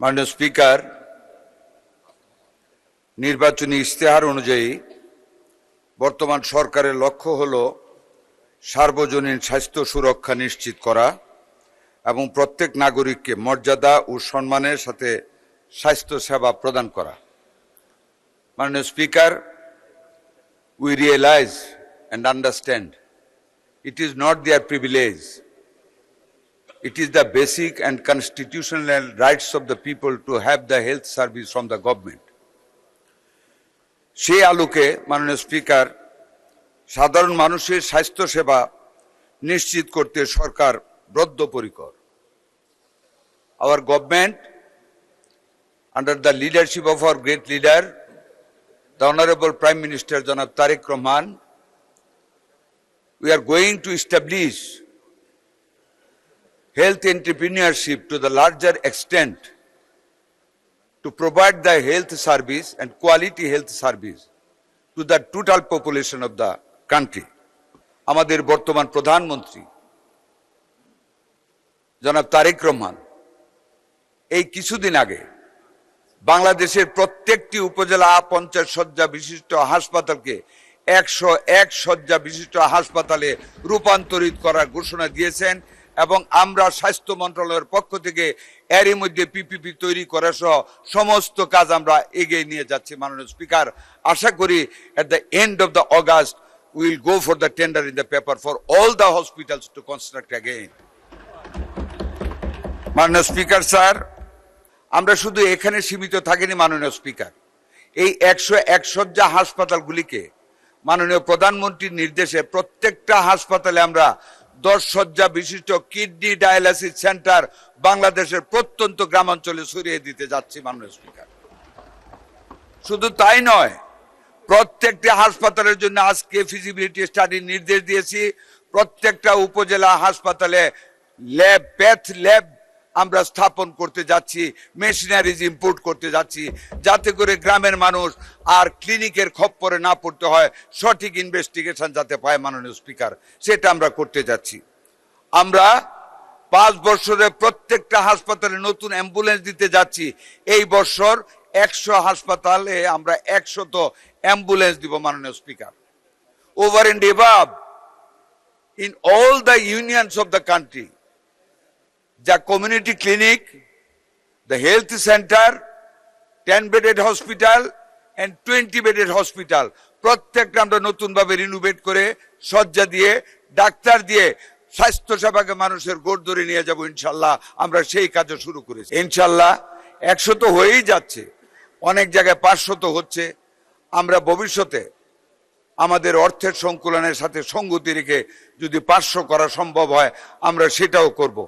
মাননীয় স্পিকার, নির্বাচনী ইশতেহার অনুযায়ী বর্তমান সরকারের লক্ষ্য হল সার্বজনীন স্বাস্থ্য সুরক্ষা নিশ্চিত করা এবং প্রত্যেক নাগরিককে মর্যাদা ও সম্মানের সাথে স্বাস্থ্য সেবা প্রদান করা। মাননীয় speaker, we realize and understand it is not their privilege. It is the basic and constitutional rights of the people to have the health service from the government. সেই আলোকে মাননীয় স্পিকার, সাধারণ মানুষের স্বাস্থ্য সেবা নিশ্চিত করতে সরকার বদ্ধপরিকর। Our government, under the leadership of our great leader, the Honorable Prime Minister Janab Tariq Rahman, we are going to establish health entrepreneurship to the larger extent to provide the health service and quality health service to the total population of the country. আমাদের বর্তমান প্রধানমন্ত্রী জনাব তারেক রহমান এই কিছুদিন আগে বাংলাদেশের প্রত্যেকটি উপজেলা 50 শয্যা বিশিষ্ট হাসপাতালকে 101 শয্যা বিশিষ্ট হাসপাতালে রূপান্তরিত করার ঘোষণা দিয়েছেন এবং আমরা স্বাস্থ্য মন্ত্রণালয়ের পক্ষ থেকে এরই মধ্যে পিপিপি তৈরি করা সহ সমস্ত কাজ আমরা এগিয়ে নিয়ে যাচ্ছি। মাননীয় স্পিকার, আশা করি at the end of the August we will go for the tender in the paper for all the hospitals to construct again. মাননীয় স্পিকার স্যার, আমরা শুধু এখানে সীমিত থাকিনি। মাননীয় স্পিকার, এই 101 শয্যা হাসপাতালগুলিকে মাননীয় প্রধানমন্ত্রীর নির্দেশে প্রত্যেকটা হাসপাতালে আমরা 10 শয্যা বিশিষ্ট কিডনি ডায়ালাইসিস সেন্টার বাংলাদেশের প্রত্যন্ত গ্রামাঞ্চলে ছড়িয়ে দিতে যাচ্ছি। মাননীয় স্পিকার, শুধু তাই নয়, প্রত্যেকটা হাসপাতালের জন্য আজকে ফিজিবিলিটি স্টাডির নির্দেশ দিয়েছি। প্রত্যেকটা উপজেলা হাসপাতালে ল্যাব, প্যাথ ল্যাব আমরা স্থাপন করতে যাচ্ছি, মেশিনারিজ ইম্পোর্ট করতে যাচ্ছি, যাতে করে গ্রামের মানুষ আর ক্লিনিকের খপ্পরে না পড়তে হয়, সঠিক ইনভেস্টিগেশন যাতে পায়। মাননীয় স্পিকার, সেটা আমরা করতে যাচ্ছি। আমরা 5 বছরে প্রত্যেকটা হাসপাতালে নতুন অ্যাম্বুলেন্স দিতে যাচ্ছি। এই বছর 100 হাসপাতালে আমরা 100 অ্যাম্বুলেন্স দিব। মাননীয় speaker, over and above in all the unions of the country, the community clinic, the health center, 10-bedded hospital and 20-bedded hospital, প্রত্যেকটা আমরা নতুন ভাবে রিনোভেট করে শয্যা দিয়ে ডাক্তার দিয়ে স্বাস্থ্য সেবাকে মানুষের গোড় ধরে নিয়ে যাব ইনশাল্লাহ। আমরা সেই কাজও শুরু করেছি ইনশাল্লাহ। 100 তো হয়েই যাচ্ছে, অনেক জায়গায় 500 তো হচ্ছে। আমরা ভবিষ্যতে আমাদের অর্থের সংকুলনের সাথে সঙ্গতি রেখে যদি 500 করা সম্ভব হয় আমরা সেটাও করব।